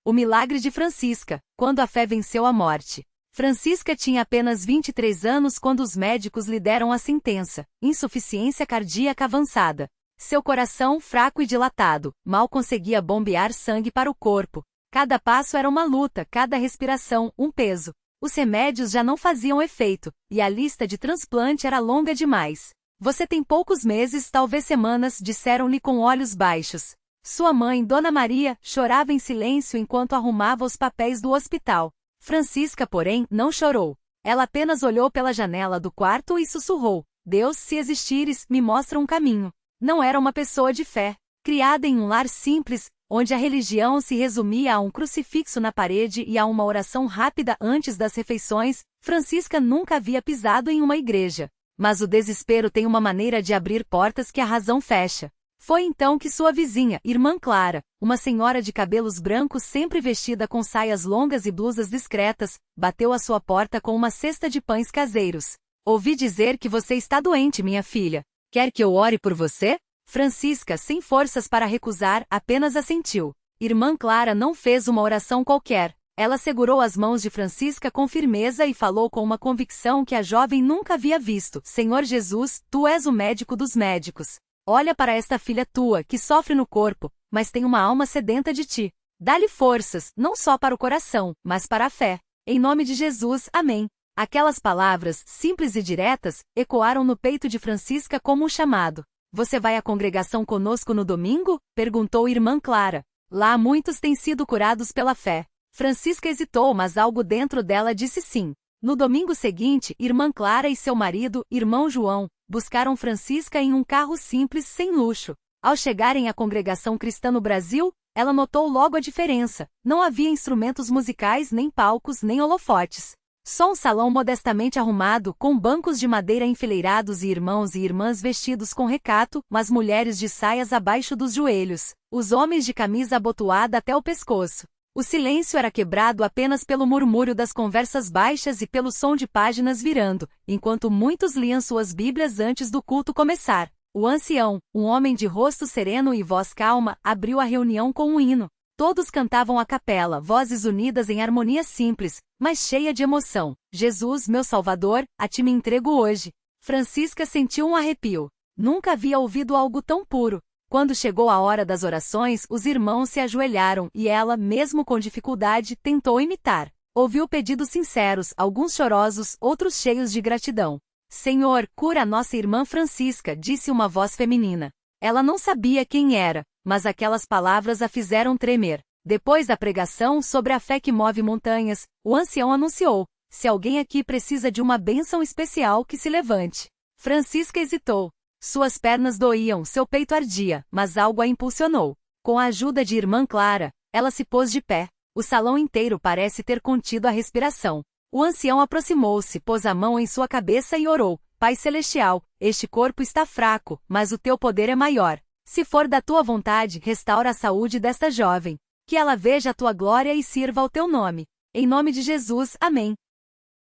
O milagre de Francisca, quando a fé venceu a morte. Francisca tinha apenas 23 anos quando os médicos lhe deram a sentença: insuficiência cardíaca avançada. Seu coração, fraco e dilatado, mal conseguia bombear sangue para o corpo. Cada passo era uma luta, cada respiração, um peso. Os remédios já não faziam efeito, e a lista de transplante era longa demais. Você tem poucos meses, talvez semanas, disseram-lhe com olhos baixos. Sua mãe, Dona Maria, chorava em silêncio enquanto arrumava os papéis do hospital. Francisca, porém, não chorou. Ela apenas olhou pela janela do quarto e sussurrou: Deus, se existires, me mostra um caminho. Não era uma pessoa de fé. Criada em um lar simples, onde a religião se resumia a um crucifixo na parede e a uma oração rápida antes das refeições, Francisca nunca havia pisado em uma igreja. Mas o desespero tem uma maneira de abrir portas que a razão fecha. Foi então que sua vizinha, irmã Clara, uma senhora de cabelos brancos sempre vestida com saias longas e blusas discretas, bateu à sua porta com uma cesta de pães caseiros. Ouvi dizer que você está doente, minha filha. Quer que eu ore por você? Francisca, sem forças para recusar, apenas assentiu. Irmã Clara não fez uma oração qualquer. Ela segurou as mãos de Francisca com firmeza e falou com uma convicção que a jovem nunca havia visto: Senhor Jesus, tu és o médico dos médicos. Olha para esta filha tua, que sofre no corpo, mas tem uma alma sedenta de ti. Dá-lhe forças, não só para o coração, mas para a fé. Em nome de Jesus, amém. Aquelas palavras, simples e diretas, ecoaram no peito de Francisca como um chamado. Você vai à congregação conosco no domingo? Perguntou irmã Clara. Lá muitos têm sido curados pela fé. Francisca hesitou, mas algo dentro dela disse sim. No domingo seguinte, irmã Clara e seu marido, irmão João, buscaram Francisca em um carro simples sem luxo. Ao chegarem à congregação cristã no Brasil, ela notou logo a diferença. Não havia instrumentos musicais, nem palcos, nem holofotes. Só um salão modestamente arrumado, com bancos de madeira enfileirados e irmãos e irmãs vestidos com recato, mas mulheres de saias abaixo dos joelhos, os homens de camisa abotoada até o pescoço. O silêncio era quebrado apenas pelo murmúrio das conversas baixas e pelo som de páginas virando, enquanto muitos liam suas Bíblias antes do culto começar. O ancião, um homem de rosto sereno e voz calma, abriu a reunião com um hino. Todos cantavam a capela, vozes unidas em harmonia simples, mas cheia de emoção. Jesus, meu Salvador, a ti me entrego hoje. Francisca sentiu um arrepio. Nunca havia ouvido algo tão puro. Quando chegou a hora das orações, os irmãos se ajoelharam e ela, mesmo com dificuldade, tentou imitar. Ouviu pedidos sinceros, alguns chorosos, outros cheios de gratidão. Senhor, cura a nossa irmã Francisca, disse uma voz feminina. Ela não sabia quem era, mas aquelas palavras a fizeram tremer. Depois da pregação sobre a fé que move montanhas, o ancião anunciou: se alguém aqui precisa de uma bênção especial, que se levante. Francisca hesitou. Suas pernas doíam, seu peito ardia, mas algo a impulsionou. Com a ajuda de irmã Clara, ela se pôs de pé. O salão inteiro parece ter contido a respiração. O ancião aproximou-se, pôs a mão em sua cabeça e orou: Pai Celestial, este corpo está fraco, mas o teu poder é maior. Se for da tua vontade, restaura a saúde desta jovem. Que ela veja a tua glória e sirva ao teu nome. Em nome de Jesus, amém.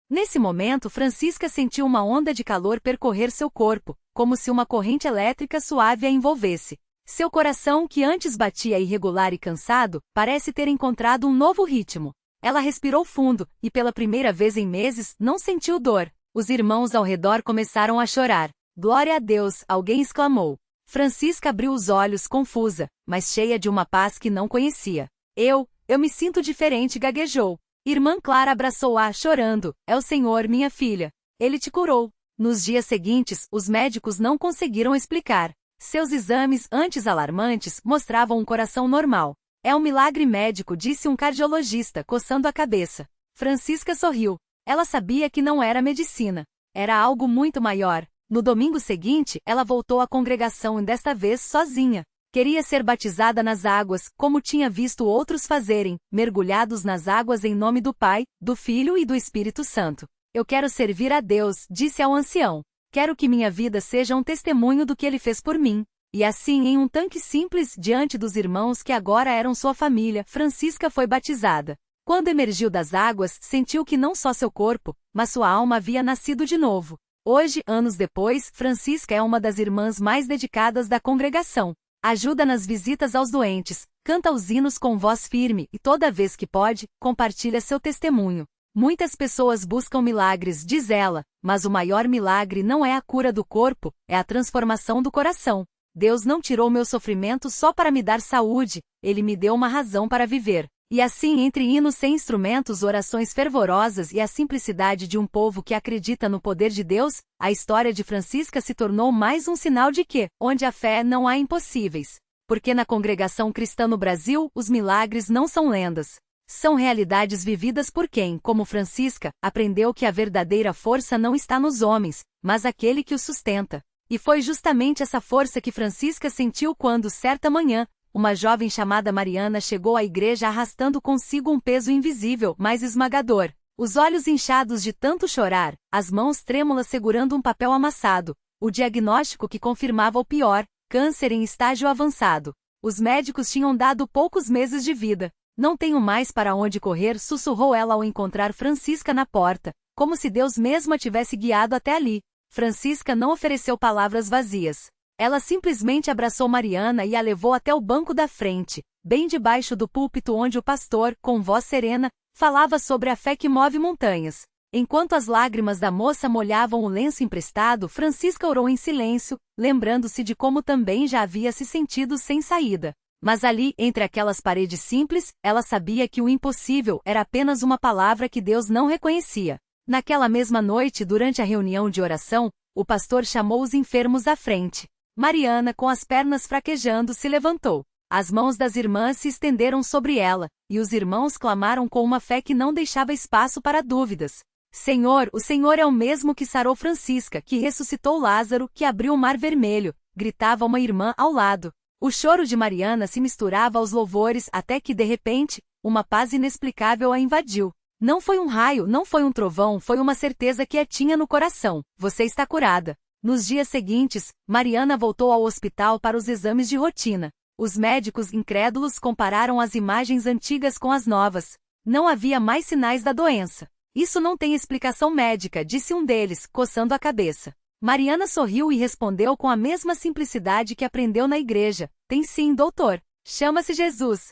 Nesse momento, Francisca sentiu uma onda de calor percorrer seu corpo, como se uma corrente elétrica suave a envolvesse. Seu coração, que antes batia irregular e cansado, parece ter encontrado um novo ritmo. Ela respirou fundo, e pela primeira vez em meses, não sentiu dor. Os irmãos ao redor começaram a chorar. Glória a Deus, alguém exclamou. Francisca abriu os olhos confusa, mas cheia de uma paz que não conhecia. Eu me sinto diferente, gaguejou. Irmã Clara abraçou-a, chorando. É o Senhor, minha filha. Ele te curou. Nos dias seguintes, os médicos não conseguiram explicar. Seus exames, antes alarmantes, mostravam um coração normal. É um milagre médico, disse um cardiologista, coçando a cabeça. Francisca sorriu. Ela sabia que não era medicina. Era algo muito maior. No domingo seguinte, ela voltou à congregação e desta vez sozinha. Queria ser batizada nas águas, como tinha visto outros fazerem, mergulhados nas águas em nome do Pai, do Filho e do Espírito Santo. Eu quero servir a Deus, disse ao ancião. Quero que minha vida seja um testemunho do que ele fez por mim. E assim, em um tanque simples, diante dos irmãos que agora eram sua família, Francisca foi batizada. Quando emergiu das águas, sentiu que não só seu corpo, mas sua alma havia nascido de novo. Hoje, anos depois, Francisca é uma das irmãs mais dedicadas da congregação. Ajuda nas visitas aos doentes, Canta os hinos com voz firme e toda vez que pode, compartilha seu testemunho. Muitas pessoas buscam milagres, diz ela, mas o maior milagre não é a cura do corpo, é a transformação do coração. Deus não tirou meu sofrimento só para me dar saúde, Ele me deu uma razão para viver. E assim, entre hinos sem instrumentos, orações fervorosas e a simplicidade de um povo que acredita no poder de Deus, a história de Francisca se tornou mais um sinal de que, onde há fé, não há impossíveis. Porque na congregação cristã no Brasil, os milagres não são lendas. São realidades vividas por quem, como Francisca, aprendeu que a verdadeira força não está nos homens, mas aquele que os sustenta. E foi justamente essa força que Francisca sentiu quando, certa manhã, uma jovem chamada Mariana chegou à igreja arrastando consigo um peso invisível, mas esmagador. Os olhos inchados de tanto chorar, as mãos trêmulas segurando um papel amassado, o diagnóstico que confirmava o pior, câncer em estágio avançado. Os médicos tinham dado poucos meses de vida. Não tenho mais para onde correr, sussurrou ela ao encontrar Francisca na porta, como se Deus mesmo a tivesse guiado até ali. Francisca não ofereceu palavras vazias. Ela simplesmente abraçou Mariana e a levou até o banco da frente, bem debaixo do púlpito onde o pastor, com voz serena, falava sobre a fé que move montanhas. Enquanto as lágrimas da moça molhavam o lenço emprestado, Francisca orou em silêncio, lembrando-se de como também já havia se sentido sem saída. Mas ali, entre aquelas paredes simples, ela sabia que o impossível era apenas uma palavra que Deus não reconhecia. Naquela mesma noite, durante a reunião de oração, o pastor chamou os enfermos à frente. Mariana, com as pernas fraquejando, se levantou. As mãos das irmãs se estenderam sobre ela, e os irmãos clamaram com uma fé que não deixava espaço para dúvidas. Senhor, o Senhor é o mesmo que sarou Francisca, que ressuscitou Lázaro, que abriu o mar vermelho, gritava uma irmã ao lado. O choro de Mariana se misturava aos louvores até que, de repente, uma paz inexplicável a invadiu. Não foi um raio, não foi um trovão, foi uma certeza que a tinha no coração. Você está curada. Nos dias seguintes, Mariana voltou ao hospital para os exames de rotina. Os médicos incrédulos compararam as imagens antigas com as novas. Não havia mais sinais da doença. Isso não tem explicação médica, disse um deles, coçando a cabeça. Mariana sorriu e respondeu com a mesma simplicidade que aprendeu na igreja. Tem sim, doutor. Chama-se Jesus.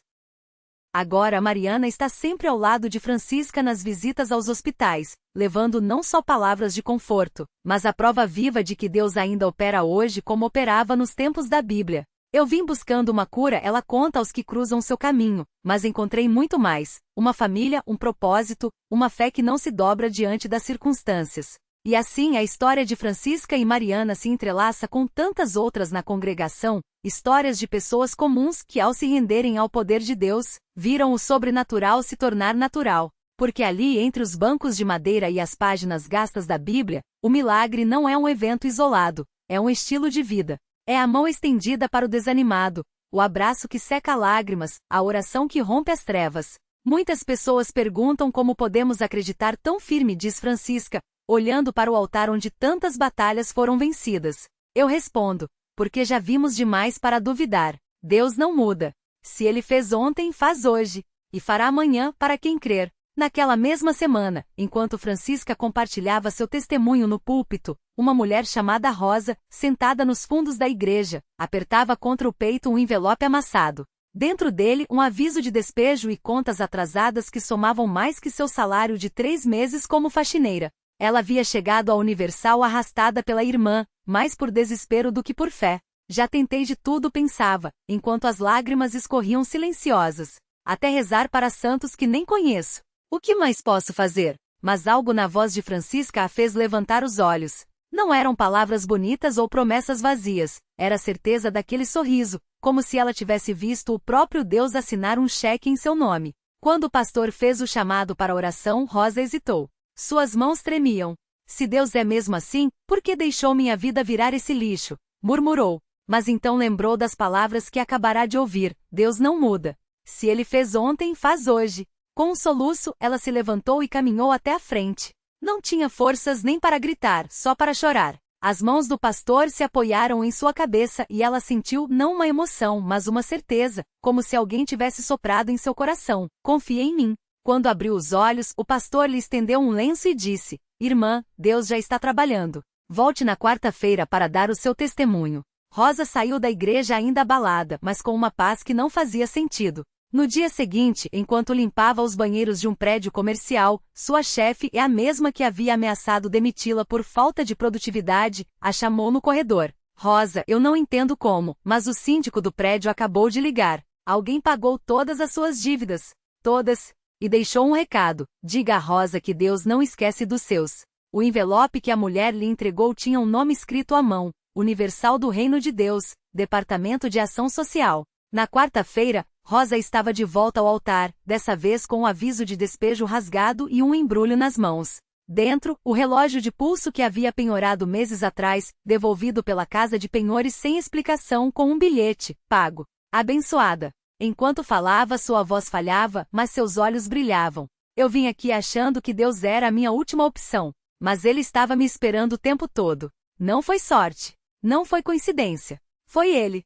Agora Mariana está sempre ao lado de Francisca nas visitas aos hospitais, levando não só palavras de conforto, mas a prova viva de que Deus ainda opera hoje como operava nos tempos da Bíblia. Eu vim buscando uma cura, ela conta aos que cruzam seu caminho, mas encontrei muito mais. Uma família, um propósito, uma fé que não se dobra diante das circunstâncias. E assim a história de Francisca e Mariana se entrelaça com tantas outras na congregação, histórias de pessoas comuns que, ao se renderem ao poder de Deus, viram o sobrenatural se tornar natural. Porque ali, entre os bancos de madeira e as páginas gastas da Bíblia, o milagre não é um evento isolado, é um estilo de vida. É a mão estendida para o desanimado, o abraço que seca lágrimas, a oração que rompe as trevas. Muitas pessoas perguntam como podemos acreditar tão firme, diz Francisca, olhando para o altar onde tantas batalhas foram vencidas. Eu respondo, porque já vimos demais para duvidar. Deus não muda. Se Ele fez ontem, faz hoje, e fará amanhã para quem crer. Naquela mesma semana, enquanto Francisca compartilhava seu testemunho no púlpito, uma mulher chamada Rosa, sentada nos fundos da igreja, apertava contra o peito um envelope amassado. Dentro dele, um aviso de despejo e contas atrasadas que somavam mais que seu salário de 3 meses como faxineira. Ela havia chegado à Universal arrastada pela irmã, mais por desespero do que por fé. Já tentei de tudo, pensava, enquanto as lágrimas escorriam silenciosas. Até rezar para santos que nem conheço. O que mais posso fazer? Mas algo na voz de Francisca a fez levantar os olhos. Não eram palavras bonitas ou promessas vazias, era a certeza daquele sorriso, como se ela tivesse visto o próprio Deus assinar um cheque em seu nome. Quando o pastor fez o chamado para a oração, Rosa hesitou. Suas mãos tremiam. Se Deus é mesmo assim, por que deixou minha vida virar esse lixo? Murmurou. Mas então lembrou das palavras que acabará de ouvir. Deus não muda. Se Ele fez ontem, faz hoje. Com um soluço, ela se levantou e caminhou até a frente. Não tinha forças nem para gritar, só para chorar. As mãos do pastor se apoiaram em sua cabeça e ela sentiu não uma emoção, mas uma certeza, como se alguém tivesse soprado em seu coração. Confie em mim. Quando abriu os olhos, o pastor lhe estendeu um lenço e disse: Irmã, Deus já está trabalhando. Volte na quarta-feira para dar o seu testemunho. Rosa saiu da igreja ainda abalada, mas com uma paz que não fazia sentido. No dia seguinte, enquanto limpava os banheiros de um prédio comercial, sua chefe, a mesma que havia ameaçado demiti-la por falta de produtividade, a chamou no corredor. Rosa, eu não entendo como, mas o síndico do prédio acabou de ligar. Alguém pagou todas as suas dívidas. Todas. E deixou um recado. Diga a Rosa que Deus não esquece dos seus. O envelope que a mulher lhe entregou tinha um nome escrito à mão. Universal do Reino de Deus, Departamento de Ação Social. Na quarta-feira, Rosa estava de volta ao altar, dessa vez com um aviso de despejo rasgado e um embrulho nas mãos. Dentro, o relógio de pulso que havia penhorado meses atrás, devolvido pela casa de penhores sem explicação com um bilhete, pago. Abençoada. Enquanto falava, sua voz falhava, mas seus olhos brilhavam. Eu vim aqui achando que Deus era a minha última opção, mas Ele estava me esperando o tempo todo. Não foi sorte. Não foi coincidência. Foi Ele.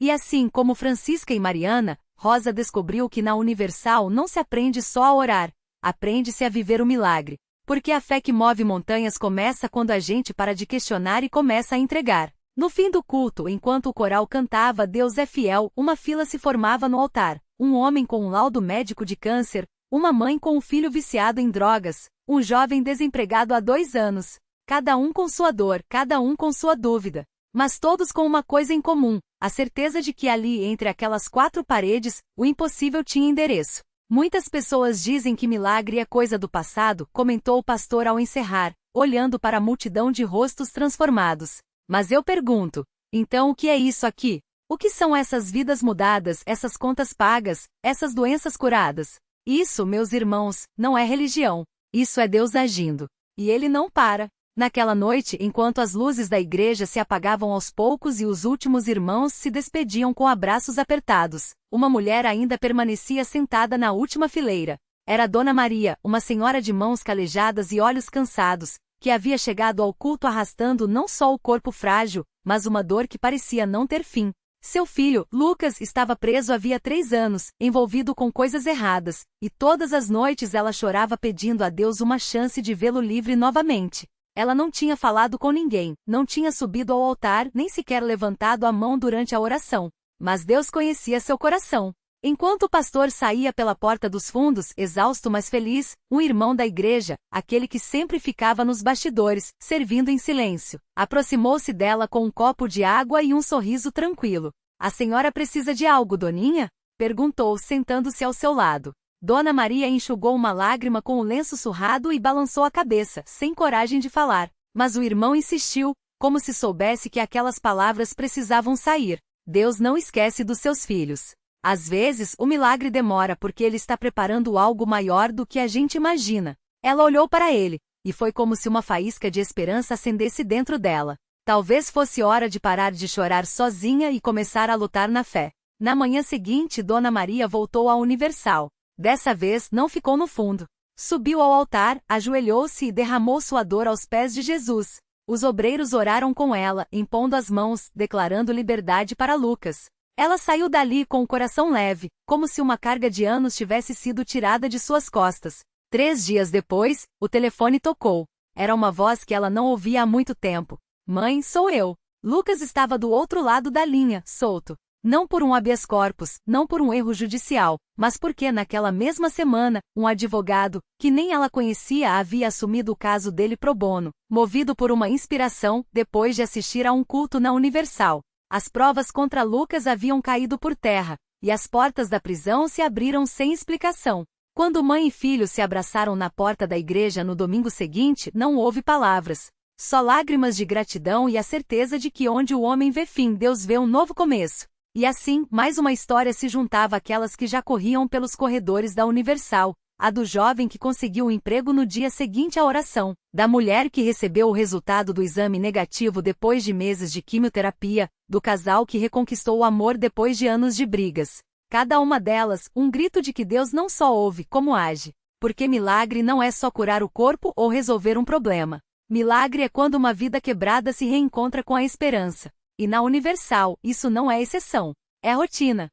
E assim como Francisca e Mariana, Rosa descobriu que na Universal não se aprende só a orar, aprende-se a viver o milagre. Porque a fé que move montanhas começa quando a gente para de questionar e começa a entregar. No fim do culto, enquanto o coral cantava Deus é fiel, uma fila se formava no altar. Um homem com um laudo médico de câncer, uma mãe com um filho viciado em drogas, um jovem desempregado há 2 anos. Cada um com sua dor, cada um com sua dúvida. Mas todos com uma coisa em comum, a certeza de que ali entre aquelas 4 paredes, o impossível tinha endereço. Muitas pessoas dizem que milagre é coisa do passado, comentou o pastor ao encerrar, olhando para a multidão de rostos transformados. Mas eu pergunto, então o que é isso aqui? O que são essas vidas mudadas, essas contas pagas, essas doenças curadas? Isso, meus irmãos, não é religião. Isso é Deus agindo. E Ele não para. Naquela noite, enquanto as luzes da igreja se apagavam aos poucos e os últimos irmãos se despediam com abraços apertados, uma mulher ainda permanecia sentada na última fileira. Era Dona Maria, uma senhora de mãos calejadas e olhos cansados, que havia chegado ao culto arrastando não só o corpo frágil, mas uma dor que parecia não ter fim. Seu filho, Lucas, estava preso havia 3 anos, envolvido com coisas erradas, e todas as noites ela chorava pedindo a Deus uma chance de vê-lo livre novamente. Ela não tinha falado com ninguém, não tinha subido ao altar, nem sequer levantado a mão durante a oração. Mas Deus conhecia seu coração. Enquanto o pastor saía pela porta dos fundos, exausto mas feliz, um irmão da igreja, aquele que sempre ficava nos bastidores, servindo em silêncio, aproximou-se dela com um copo de água e um sorriso tranquilo. A senhora precisa de algo, Doninha? Perguntou, sentando-se ao seu lado. Dona Maria enxugou uma lágrima com o lenço surrado e balançou a cabeça, sem coragem de falar. Mas o irmão insistiu, como se soubesse que aquelas palavras precisavam sair. Deus não esquece dos seus filhos. Às vezes, o milagre demora porque Ele está preparando algo maior do que a gente imagina. Ela olhou para ele, e foi como se uma faísca de esperança acendesse dentro dela. Talvez fosse hora de parar de chorar sozinha e começar a lutar na fé. Na manhã seguinte, Dona Maria voltou à Universal. Dessa vez, não ficou no fundo. Subiu ao altar, ajoelhou-se e derramou sua dor aos pés de Jesus. Os obreiros oraram com ela, impondo as mãos, declarando liberdade para Lucas. Ela saiu dali com o coração leve, como se uma carga de anos tivesse sido tirada de suas costas. 3 dias depois, o telefone tocou. Era uma voz que ela não ouvia há muito tempo. Mãe, sou eu. Lucas estava do outro lado da linha, solto. Não por um habeas corpus, não por um erro judicial, mas porque naquela mesma semana, um advogado, que nem ela conhecia, havia assumido o caso dele pro bono, movido por uma inspiração, depois de assistir a um culto na Universal. As provas contra Lucas haviam caído por terra, e as portas da prisão se abriram sem explicação. Quando mãe e filho se abraçaram na porta da igreja no domingo seguinte, não houve palavras. Só lágrimas de gratidão e a certeza de que onde o homem vê fim, Deus vê um novo começo. E assim, mais uma história se juntava àquelas que já corriam pelos corredores da Universal, a do jovem que conseguiu um emprego no dia seguinte à oração, da mulher que recebeu o resultado do exame negativo depois de meses de quimioterapia, do casal que reconquistou o amor depois de anos de brigas. Cada uma delas, um grito de que Deus não só ouve, como age. Porque milagre não é só curar o corpo ou resolver um problema. Milagre é quando uma vida quebrada se reencontra com a esperança. E na Universal, isso não é exceção. É rotina.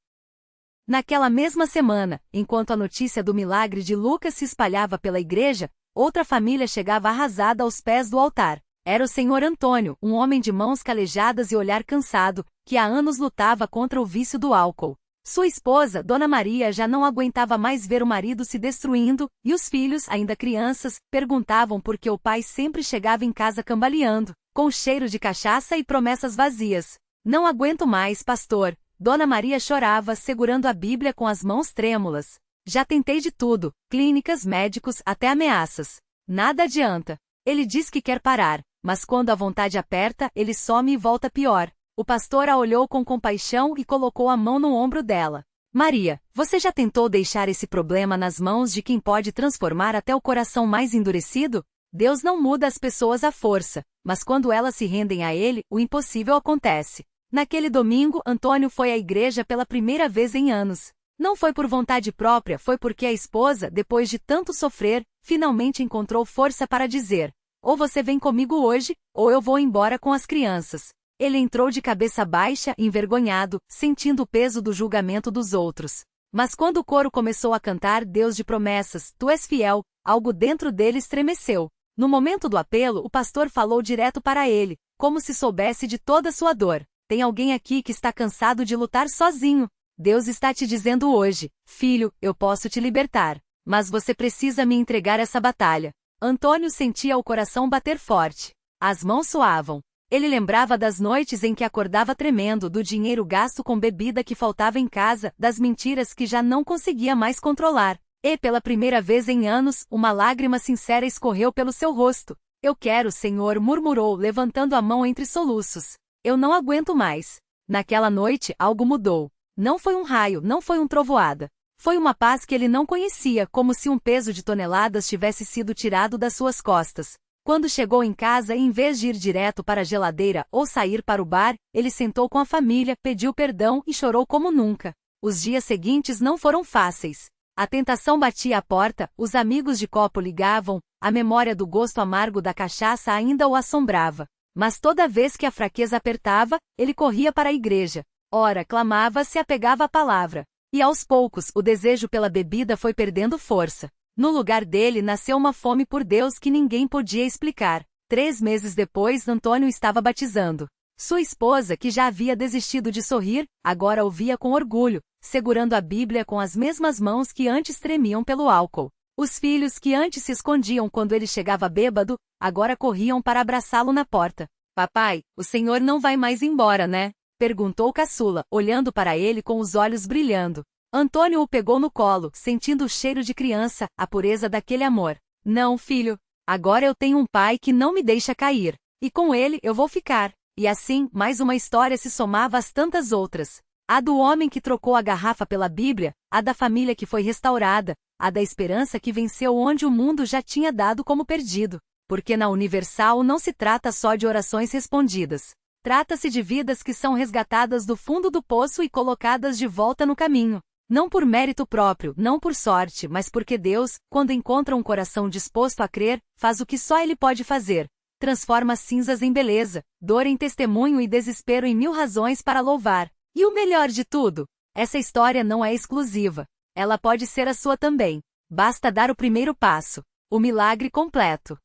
Naquela mesma semana, enquanto a notícia do milagre de Lucas se espalhava pela igreja, outra família chegava arrasada aos pés do altar. Era o senhor Antônio, um homem de mãos calejadas e olhar cansado, que há anos lutava contra o vício do álcool. Sua esposa, Dona Maria, já não aguentava mais ver o marido se destruindo, e os filhos, ainda crianças, perguntavam por que o pai sempre chegava em casa cambaleando, com cheiro de cachaça e promessas vazias. Não aguento mais, pastor. Dona Maria chorava, segurando a Bíblia com as mãos trêmulas. Já tentei de tudo, clínicas, médicos, até ameaças. Nada adianta. Ele diz que quer parar, mas quando a vontade aperta, ele some e volta pior. O pastor a olhou com compaixão e colocou a mão no ombro dela. Maria, você já tentou deixar esse problema nas mãos de quem pode transformar até o coração mais endurecido? Deus não muda as pessoas à força, mas quando elas se rendem a Ele, o impossível acontece. Naquele domingo, Antônio foi à igreja pela primeira vez em anos. Não foi por vontade própria, foi porque a esposa, depois de tanto sofrer, finalmente encontrou força para dizer: ou você vem comigo hoje, ou eu vou embora com as crianças. Ele entrou de cabeça baixa, envergonhado, sentindo o peso do julgamento dos outros. Mas quando o coro começou a cantar Deus de promessas, tu és fiel, algo dentro dele estremeceu. No momento do apelo, o pastor falou direto para ele, como se soubesse de toda sua dor. Tem alguém aqui que está cansado de lutar sozinho. Deus está te dizendo hoje: filho, eu posso te libertar. Mas você precisa me entregar essa batalha. Antônio sentia o coração bater forte. As mãos suavam. Ele lembrava das noites em que acordava tremendo, do dinheiro gasto com bebida que faltava em casa, das mentiras que já não conseguia mais controlar. E, pela primeira vez em anos, uma lágrima sincera escorreu pelo seu rosto. Eu quero, Senhor, murmurou, levantando a mão entre soluços. Eu não aguento mais. Naquela noite, algo mudou. Não foi um raio, não foi um trovoada. Foi uma paz que ele não conhecia, como se um peso de toneladas tivesse sido tirado das suas costas. Quando chegou em casa, em vez de ir direto para a geladeira ou sair para o bar, ele sentou com a família, pediu perdão e chorou como nunca. Os dias seguintes não foram fáceis. A tentação batia à porta, os amigos de copo ligavam, a memória do gosto amargo da cachaça ainda o assombrava. Mas toda vez que a fraqueza apertava, ele corria para a igreja. Ora, clamava, se apegava à palavra. E aos poucos, o desejo pela bebida foi perdendo força. No lugar dele nasceu uma fome por Deus que ninguém podia explicar. 3 meses depois, Antônio estava batizando. Sua esposa, que já havia desistido de sorrir, agora o via com orgulho, segurando a Bíblia com as mesmas mãos que antes tremiam pelo álcool. Os filhos que antes se escondiam quando ele chegava bêbado, agora corriam para abraçá-lo na porta. Papai, o senhor não vai mais embora, né? Perguntou Caçula, olhando para ele com os olhos brilhando. Antônio o pegou no colo, sentindo o cheiro de criança, a pureza daquele amor. Não, filho. Agora eu tenho um pai que não me deixa cair. E com ele eu vou ficar. E assim, mais uma história se somava às tantas outras. A do homem que trocou a garrafa pela Bíblia, a da família que foi restaurada, a da esperança que venceu onde o mundo já tinha dado como perdido. Porque na Universal não se trata só de orações respondidas. Trata-se de vidas que são resgatadas do fundo do poço e colocadas de volta no caminho. Não por mérito próprio, não por sorte, mas porque Deus, quando encontra um coração disposto a crer, faz o que só Ele pode fazer. Transforma cinzas em beleza, dor em testemunho e desespero em 1000 razões para louvar. E o melhor de tudo, essa história não é exclusiva. Ela pode ser a sua também. Basta dar o primeiro passo. O milagre completo.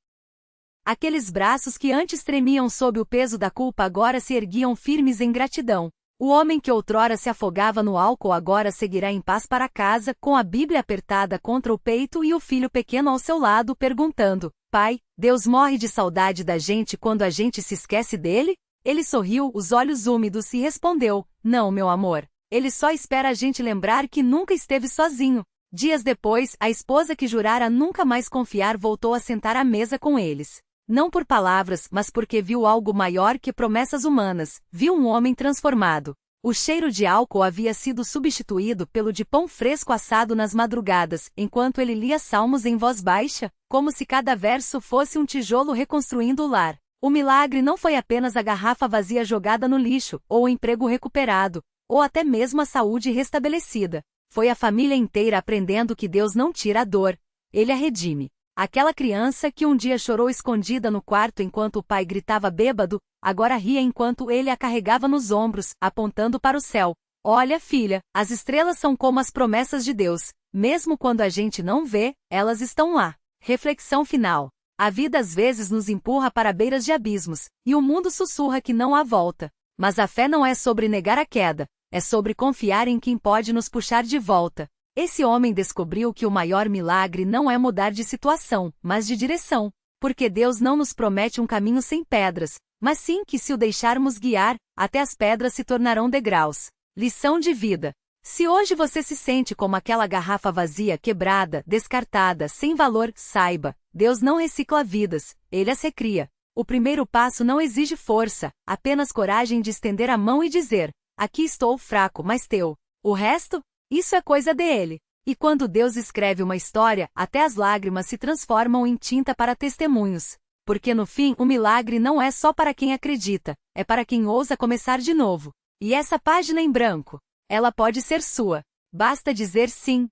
Aqueles braços que antes tremiam sob o peso da culpa agora se erguiam firmes em gratidão. O homem que outrora se afogava no álcool agora seguirá em paz para casa, com a Bíblia apertada contra o peito e o filho pequeno ao seu lado perguntando: Pai, Deus morre de saudade da gente quando a gente se esquece dele? Ele sorriu, os olhos úmidos, e respondeu: Não, meu amor. Ele só espera a gente lembrar que nunca esteve sozinho. Dias depois, a esposa que jurara nunca mais confiar voltou a sentar à mesa com eles. Não por palavras, mas porque viu algo maior que promessas humanas, viu um homem transformado. O cheiro de álcool havia sido substituído pelo de pão fresco assado nas madrugadas, enquanto ele lia salmos em voz baixa, como se cada verso fosse um tijolo reconstruindo o lar. O milagre não foi apenas a garrafa vazia jogada no lixo, ou o emprego recuperado, ou até mesmo a saúde restabelecida. Foi a família inteira aprendendo que Deus não tira a dor, Ele a redime. Aquela criança que um dia chorou escondida no quarto enquanto o pai gritava bêbado, agora ria enquanto ele a carregava nos ombros, apontando para o céu. Olha, filha, as estrelas são como as promessas de Deus. Mesmo quando a gente não vê, elas estão lá. Reflexão final. A vida às vezes nos empurra para beiras de abismos, e o mundo sussurra que não há volta. Mas a fé não é sobre negar a queda, é sobre confiar em quem pode nos puxar de volta. Esse homem descobriu que o maior milagre não é mudar de situação, mas de direção. Porque Deus não nos promete um caminho sem pedras, mas sim que se o deixarmos guiar, até as pedras se tornarão degraus. Lição de vida. Se hoje você se sente como aquela garrafa vazia, quebrada, descartada, sem valor, saiba, Deus não recicla vidas, Ele as recria. O primeiro passo não exige força, apenas coragem de estender a mão e dizer: aqui estou fraco, mas teu. O resto? Isso é coisa dele. E quando Deus escreve uma história, até as lágrimas se transformam em tinta para testemunhos. Porque no fim, o milagre não é só para quem acredita, é para quem ousa começar de novo. E essa página em branco? Ela pode ser sua. Basta dizer sim.